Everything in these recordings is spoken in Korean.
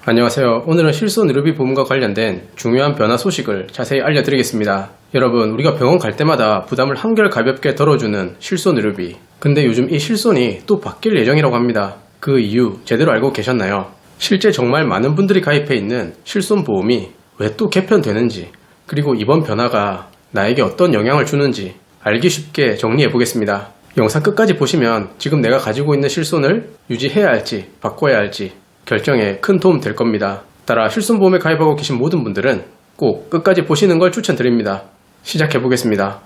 안녕하세요. 오늘은 실손의료비 보험과 관련된 중요한 변화 소식을 자세히 알려드리겠습니다. 여러분, 우리가 병원 갈 때마다 부담을 한결 가볍게 덜어주는 실손의료비. 근데 요즘 이 실손이 또 바뀔 예정이라고 합니다. 그 이유 제대로 알고 계셨나요? 실제 정말 많은 분들이 가입해 있는 실손보험이 왜 또 개편되는지, 그리고 이번 변화가 나에게 어떤 영향을 주는지 알기 쉽게 정리해 보겠습니다. 영상 끝까지 보시면 지금 내가 가지고 있는 실손을 유지해야 할지 바꿔야 할지 결정에 큰 도움 될 겁니다. 따라 실손보험에 가입하고 계신 모든 분들은 꼭 끝까지 보시는 걸 추천드립니다. 시작해 보겠습니다.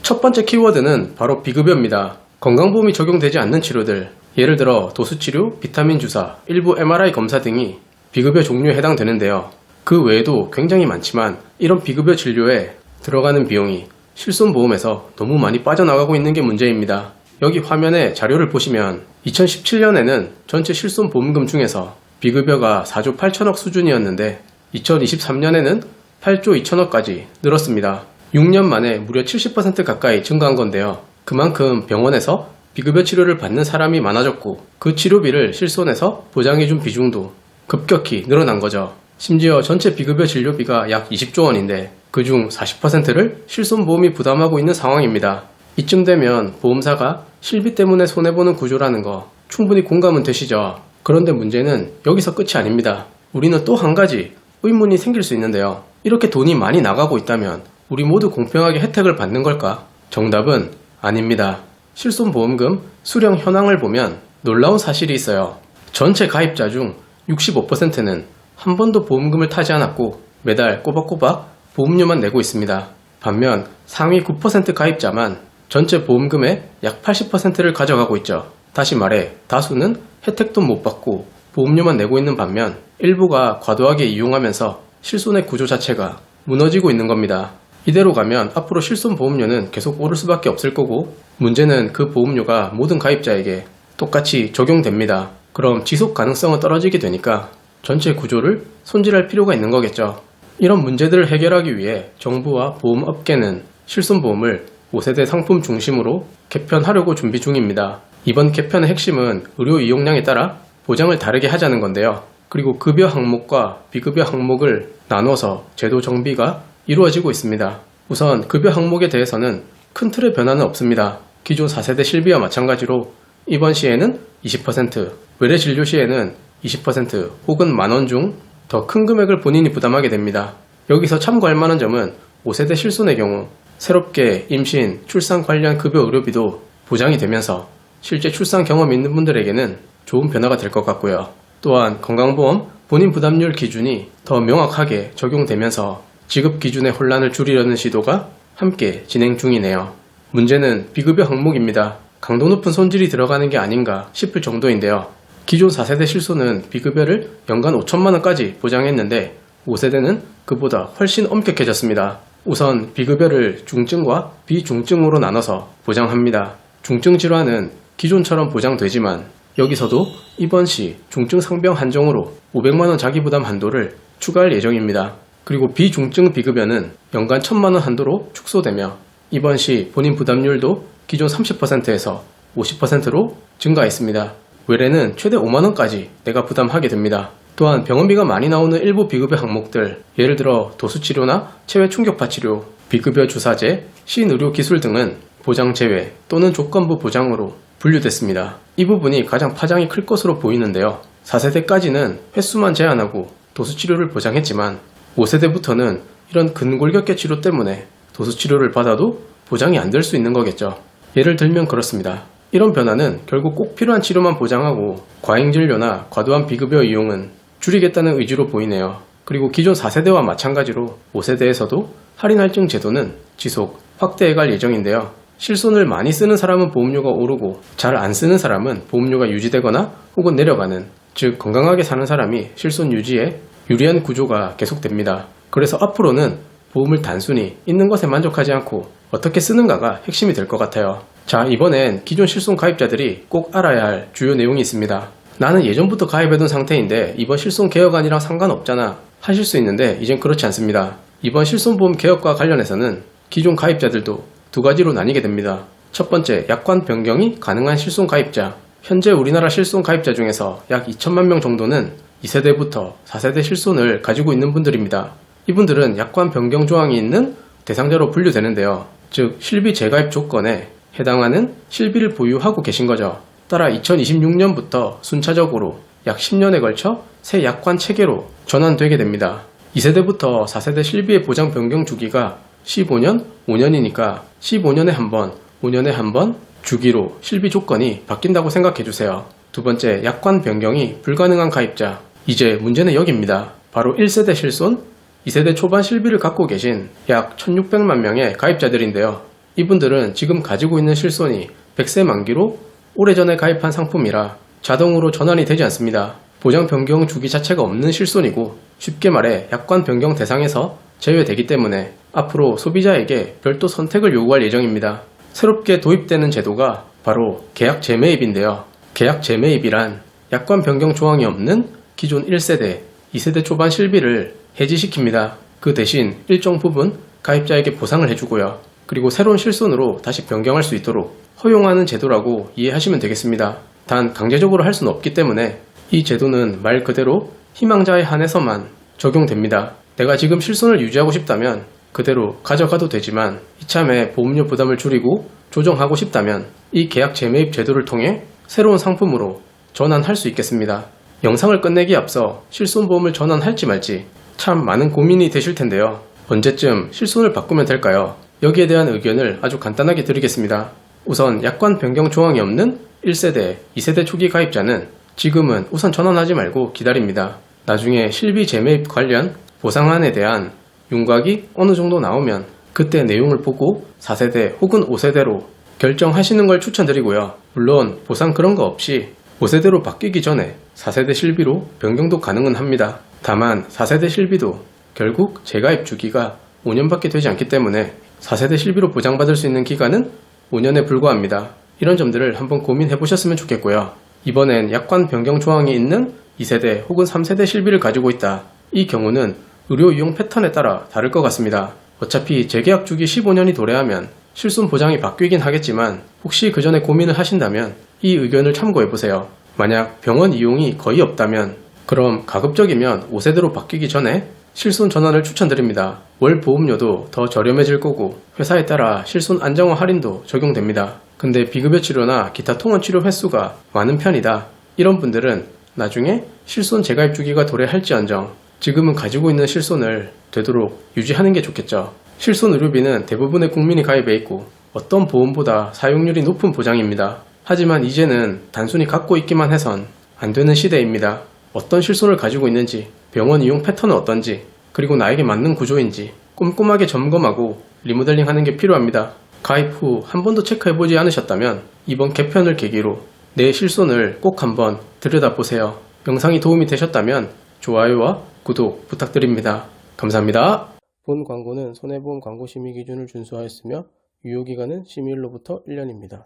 첫 번째 키워드는 바로 비급여입니다. 건강보험이 적용되지 않는 치료들, 예를 들어 도수치료, 비타민 주사, 일부 MRI 검사 등이 비급여 종류에 해당되는데요. 그 외에도 굉장히 많지만 이런 비급여 진료에 들어가는 비용이 실손보험에서 너무 많이 빠져나가고 있는 게 문제입니다. 여기 화면에 자료를 보시면 2017년에는 전체 실손보험금 중에서 비급여가 4조 8천억 수준이었는데 2023년에는 8조 2천억까지 늘었습니다. 6년 만에 무려 70% 가까이 증가한 건데요. 그만큼 병원에서 비급여 치료를 받는 사람이 많아졌고 그 치료비를 실손에서 보장해준 비중도 급격히 늘어난 거죠. 심지어 전체 비급여 진료비가 약 20조 원인데 그중 40%를 실손보험이 부담하고 있는 상황입니다. 이쯤 되면 보험사가 실비 때문에 손해보는 구조라는 거 충분히 공감은 되시죠? 그런데 문제는 여기서 끝이 아닙니다. 우리는 또 한 가지 의문이 생길 수 있는데요. 이렇게 돈이 많이 나가고 있다면 우리 모두 공평하게 혜택을 받는 걸까? 정답은 아닙니다. 실손보험금 수령 현황을 보면 놀라운 사실이 있어요. 전체 가입자 중 65%는 한 번도 보험금을 타지 않았고 매달 꼬박꼬박 보험료만 내고 있습니다. 반면 상위 9% 가입자만 전체 보험금의 약 80%를 가져가고 있죠. 다시 말해 다수는 혜택도 못 받고 보험료만 내고 있는 반면 일부가 과도하게 이용하면서 실손의 구조 자체가 무너지고 있는 겁니다. 이대로 가면 앞으로 실손보험료는 계속 오를 수밖에 없을 거고 문제는 그 보험료가 모든 가입자에게 똑같이 적용됩니다. 그럼 지속 가능성은 떨어지게 되니까 전체 구조를 손질할 필요가 있는 거겠죠. 이런 문제들을 해결하기 위해 정부와 보험업계는 실손보험을 5세대 상품 중심으로 개편하려고 준비 중입니다. 이번 개편의 핵심은 의료 이용량에 따라 보장을 다르게 하자는 건데요. 그리고 급여 항목과 비급여 항목을 나눠서 제도 정비가 이루어지고 있습니다. 우선 급여 항목에 대해서는 큰 틀의 변화는 없습니다. 기존 4세대 실비와 마찬가지로 입원 시에는 20%, 외래 진료 시에는 20% 혹은 만원 중 더 큰 금액을 본인이 부담하게 됩니다. 여기서 참고할 만한 점은 5세대 실손의 경우 새롭게 임신, 출산 관련 급여 의료비도 보장이 되면서 실제 출산 경험이 있는 분들에게는 좋은 변화가 될 것 같고요. 또한 건강보험 본인 부담률 기준이 더 명확하게 적용되면서 지급 기준의 혼란을 줄이려는 시도가 함께 진행 중이네요. 문제는 비급여 항목입니다. 강도 높은 손질이 들어가는 게 아닌가 싶을 정도인데요. 기존 4세대 실손은 비급여를 연간 5천만 원까지 보장했는데 5세대는 그보다 훨씬 엄격해졌습니다. 우선 비급여를 중증과 비중증으로 나눠서 보장합니다. 중증 질환은 기존처럼 보장되지만 여기서도 입원 시 중증 상병 한정으로 500만원 자기부담 한도를 추가할 예정입니다. 그리고 비중증 비급여는 연간 1,000만원 한도로 축소되며 입원 시 본인 부담률도 기존 30%에서 50%로 증가했습니다. 외래는 최대 5만원까지 내가 부담하게 됩니다. 또한 병원비가 많이 나오는 일부 비급여 항목들, 예를 들어 도수치료나 체외 충격파 치료, 비급여 주사제, 신의료 기술 등은 보장 제외 또는 조건부 보장으로 분류됐습니다. 이 부분이 가장 파장이 클 것으로 보이는데요. 4세대까지는 횟수만 제한하고 도수치료를 보장했지만 5세대부터는 이런 근골격계 치료 때문에 도수치료를 받아도 보장이 안 될 수 있는 거겠죠. 예를 들면 그렇습니다. 이런 변화는 결국 꼭 필요한 치료만 보장하고 과잉진료나 과도한 비급여 이용은 줄이겠다는 의지로 보이네요. 그리고 기존 4세대와 마찬가지로 5세대에서도 할인할증 제도는 지속, 확대해갈 예정인데요. 실손을 많이 쓰는 사람은 보험료가 오르고 잘 안 쓰는 사람은 보험료가 유지되거나 혹은 내려가는, 즉 건강하게 사는 사람이 실손 유지에 유리한 구조가 계속됩니다. 그래서 앞으로는 보험을 단순히 있는 것에 만족하지 않고 어떻게 쓰는가가 핵심이 될 것 같아요. 자, 이번엔 기존 실손 가입자들이 꼭 알아야 할 주요 내용이 있습니다. 나는 예전부터 가입해둔 상태인데 이번 실손 개혁안이랑 상관없잖아 하실 수 있는데 이젠 그렇지 않습니다. 이번 실손보험 개혁과 관련해서는 기존 가입자들도 두 가지로 나뉘게 됩니다. 첫 번째, 약관 변경이 가능한 실손 가입자, 현재 우리나라 실손 가입자 중에서 약 2천만 명 정도는 2세대부터 4세대 실손을 가지고 있는 분들입니다. 이분들은 약관 변경 조항이 있는 대상자로 분류되는데요. 즉 실비 재가입 조건에 해당하는 실비를 보유하고 계신 거죠. 따라 2026년부터 순차적으로 약 10년에 걸쳐 새 약관 체계로 전환되게 됩니다. 2세대부터 4세대 실비의 보장 변경 주기가 15년, 5년이니까 15년에 한 번, 5년에 한 번 주기로 실비 조건이 바뀐다고 생각해주세요. 두 번째, 약관 변경이 불가능한 가입자. 이제 문제는 여기입니다. 바로 1세대 실손, 2세대 초반 실비를 갖고 계신 약 1600만 명의 가입자들인데요. 이분들은 지금 가지고 있는 실손이 100세 만기로 오래전에 가입한 상품이라 자동으로 전환이 되지 않습니다. 보장 변경 주기 자체가 없는 실손이고 쉽게 말해 약관 변경 대상에서 제외되기 때문에 앞으로 소비자에게 별도 선택을 요구할 예정입니다. 새롭게 도입되는 제도가 바로 계약 재매입인데요. 계약 재매입이란 약관 변경 조항이 없는 기존 1세대, 2세대 초반 실비를 해지시킵니다. 그 대신 일정 부분 가입자에게 보상을 해주고요. 그리고 새로운 실손으로 다시 변경할 수 있도록 허용하는 제도라고 이해하시면 되겠습니다. 단 강제적으로 할 수는 없기 때문에 이 제도는 말 그대로 희망자에 한해서만 적용됩니다. 내가 지금 실손을 유지하고 싶다면 그대로 가져가도 되지만 이참에 보험료 부담을 줄이고 조정하고 싶다면 이 계약 재매입 제도를 통해 새로운 상품으로 전환할 수 있겠습니다. 영상을 끝내기에 앞서 실손보험을 전환할지 말지 참 많은 고민이 되실 텐데요. 언제쯤 실손을 바꾸면 될까요? 여기에 대한 의견을 아주 간단하게 드리겠습니다. 우선 약관 변경 조항이 없는 1세대, 2세대 초기 가입자는 지금은 우선 전환하지 말고 기다립니다. 나중에 실비 재매입 관련 보상안에 대한 윤곽이 어느 정도 나오면 그때 내용을 보고 4세대 혹은 5세대로 결정하시는 걸 추천드리고요. 물론 보상 그런 거 없이 5세대로 바뀌기 전에 4세대 실비로 변경도 가능은 합니다. 다만 4세대 실비도 결국 재가입 주기가 5년밖에 되지 않기 때문에 4세대 실비로 보장받을 수 있는 기간은 5년에 불과합니다. 이런 점들을 한번 고민해 보셨으면 좋겠고요. 이번엔 약관 변경 조항이 있는 2세대 혹은 3세대 실비를 가지고 있다. 이 경우는 의료 이용 패턴에 따라 다를 것 같습니다. 어차피 재계약 주기 15년이 도래하면 실손 보장이 바뀌긴 하겠지만 혹시 그 전에 고민을 하신다면 이 의견을 참고해보세요. 만약 병원 이용이 거의 없다면 그럼 가급적이면 5세대로 바뀌기 전에 실손 전환을 추천드립니다. 월 보험료도 더 저렴해질 거고 회사에 따라 실손 안정화 할인도 적용됩니다. 근데 비급여 치료나 기타 통원 치료 횟수가 많은 편이다. 이런 분들은 나중에 실손 재가입 주기가 도래할지언정 지금은 가지고 있는 실손을 되도록 유지하는 게 좋겠죠. 실손 의료비는 대부분의 국민이 가입해 있고 어떤 보험보다 사용률이 높은 보장입니다. 하지만 이제는 단순히 갖고 있기만 해선 안 되는 시대입니다. 어떤 실손을 가지고 있는지, 병원 이용 패턴은 어떤지, 그리고 나에게 맞는 구조인지 꼼꼼하게 점검하고 리모델링 하는 게 필요합니다. 가입 후 한 번도 체크해보지 않으셨다면 이번 개편을 계기로 내 실손을 꼭 한번 들여다보세요. 영상이 도움이 되셨다면 좋아요와 구독 부탁드립니다. 감사합니다. 본 광고는 손해보험 광고 심의 기준을 준수하였으며 유효기간은 심의일로부터 1년입니다.